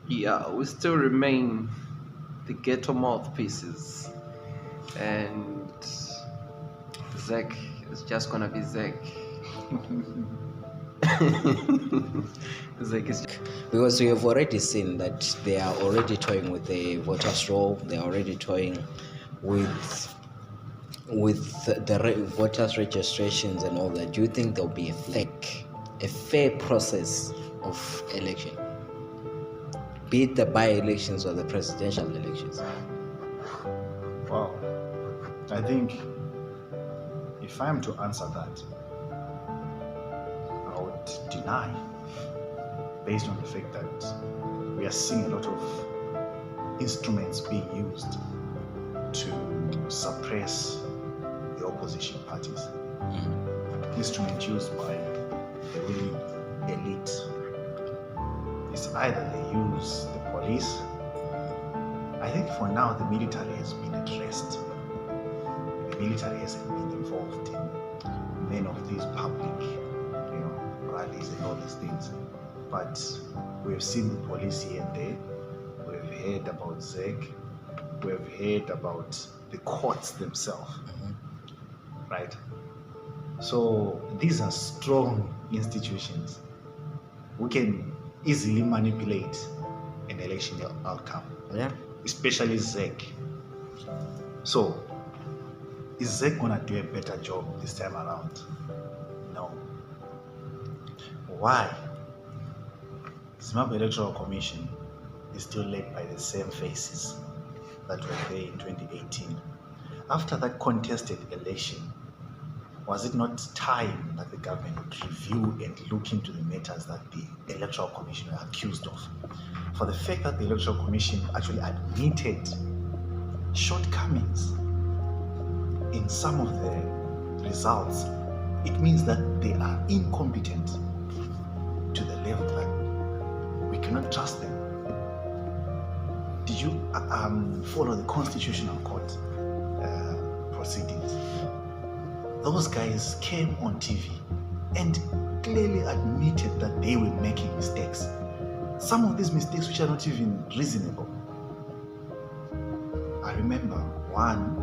Yeah, we still remain the ghetto mouthpieces, and Zach is just gonna be Zach. Zach is. Because we have already seen that they are already toying with the voters' roll. They are already toying with voters' registrations and all that. Do you think there'll be a fair process of election, be it the by-elections or the presidential elections? Well, I think if I am to answer that, I would deny, based on the fact that we are seeing a lot of instruments being used to suppress the opposition parties. Instruments used by the ruling elite. It's either they use the police. I think for now the military has been addressed. The military hasn't been involved in many of these public, rallies and all these things. But we've seen the police here and there. We've heard about ZEG. We've heard about the courts themselves, right? So these are strong institutions who can easily manipulate an election outcome. Yeah. Especially ZEG. So, is ZEG gonna do a better job this time around? No. Why? Zimbabwe Electoral Commission is still led by the same faces that were there in 2018. After that contested election, was it not time that the government would review and look into the matters that the Electoral Commission were accused of? For the fact that the Electoral Commission actually admitted shortcomings in some of the results, it means that they are incompetent to the level that we cannot trust them. Did you follow the Constitutional Court proceedings? Those guys came on TV and clearly admitted that they were making mistakes. Some of these mistakes which are not even reasonable. I remember one,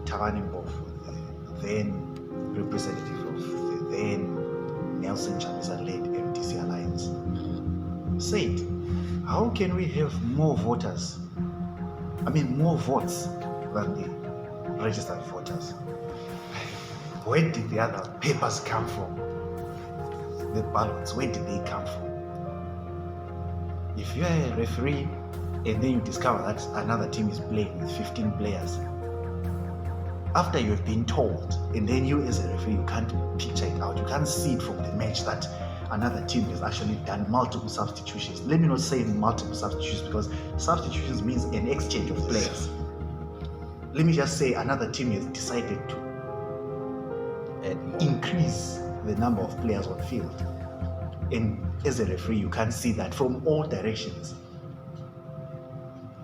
Tavani Mbofu, the then representative of the then Nelson Chamisa-led MDC Alliance, said, how can we have more votes than the registered voters? Where did the other papers come from? The ballots, where did they come from? If you are a referee and then you discover that another team is playing with 15 players, after you have been told, and then you as a referee, you can't picture it out, you can't see it from the match that another team has actually done multiple substitutions. Let me not say multiple substitutions, because substitutions means an exchange of players. Let me just say another team has decided to increase the number of players on field. And as a referee, you can't see that from all directions,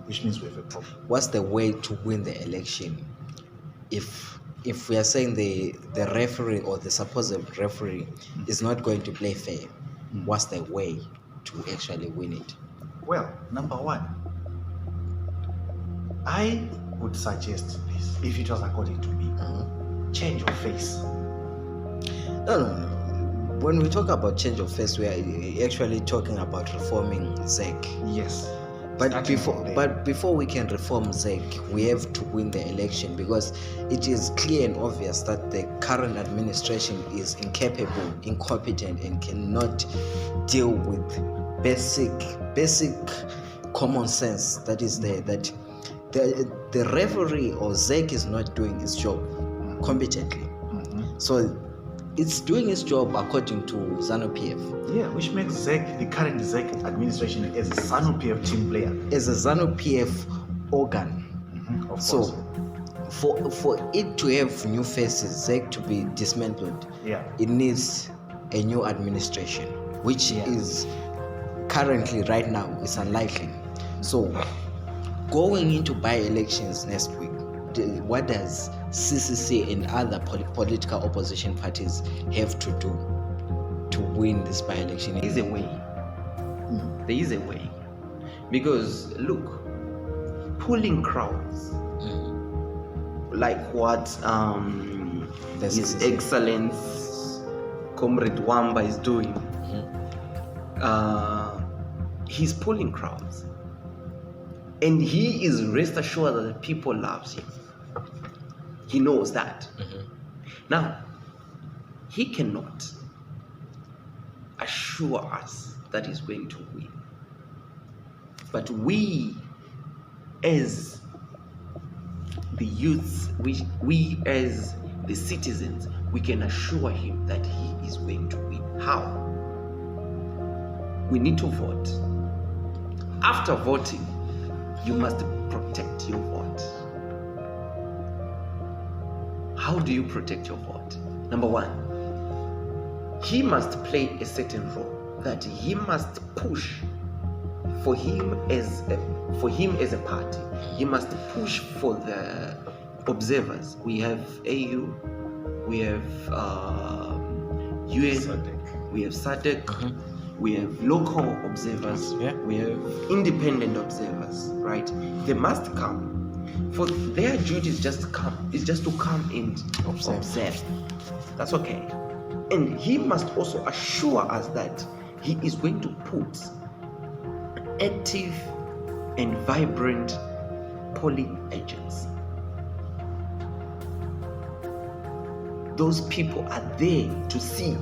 which means we have a problem. What's the way to win the election? If we are saying the referee or the supposed referee is not going to play fair, what's the way to actually win it? Well, number one, I would suggest this, if it was according to me, change of face. No. When we talk about change of face, we are actually talking about reforming ZEC. Yes. But before we can reform ZEC, we have to win the election, because it is clear and obvious that the current administration is incapable, incompetent, and cannot deal with basic common sense that is there. That the referee or ZEC is not doing its job competently. So it's doing its job according to ZANU-PF. Yeah, which makes ZEC, the current ZEC administration, as a ZANU-PF team player. As a ZANU-PF organ. So for it to have new faces, ZEC to be dismantled, it needs a new administration, which is currently, right now, is unlikely. So going into by-elections next week, what does CCC and other political opposition parties have to do to win this by-election? There is a way. There is a way. Because look, pulling crowds, like what His Excellence Comrade Wamba is doing, he's pulling crowds, and he is rest assured that the people loves him. He knows that. Now, he cannot assure us that he's going to win, but we as the youths, we as the citizens, we can assure him that he is going to win. How? We need to vote. After voting, you must protect your vote. How do you protect your vote? Number one, he must play a certain role, that he must push for him as a party. He must push for the observers. We have AU, we have UN, we have SADC, we have local observers, we have independent observers, right? They must come. For their duty is just to come and observe. That's okay. And he must also assure us that he is going to put active and vibrant polling agents. Those people are there to see.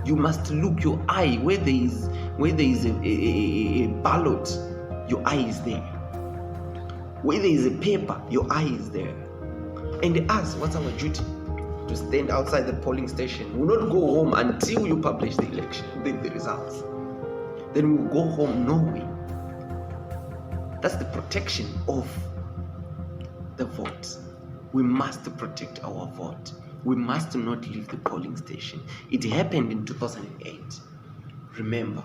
You must look your eye where there is a ballot, your eye is there. Where there is a paper, your eye is there. And us, what's our duty? To stand outside the polling station. We'll not go home until you publish the election, the results. Then we'll go home knowing. That's the protection of the vote. We must protect our vote. We must not leave the polling station. It happened in 2008. Remember.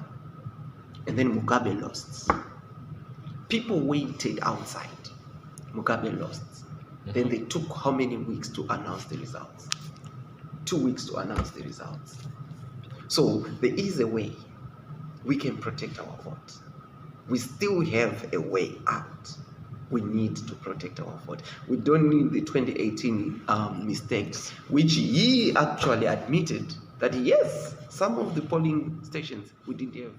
And then Mugabe lost. People waited outside. Mugabe lost. Then they took how many weeks to announce the results? 2 weeks to announce the results. So there is a way we can protect our vote. We still have a way out. We need to protect our vote. We don't need the 2018 mistakes, which he actually admitted that yes, some of the polling stations we didn't have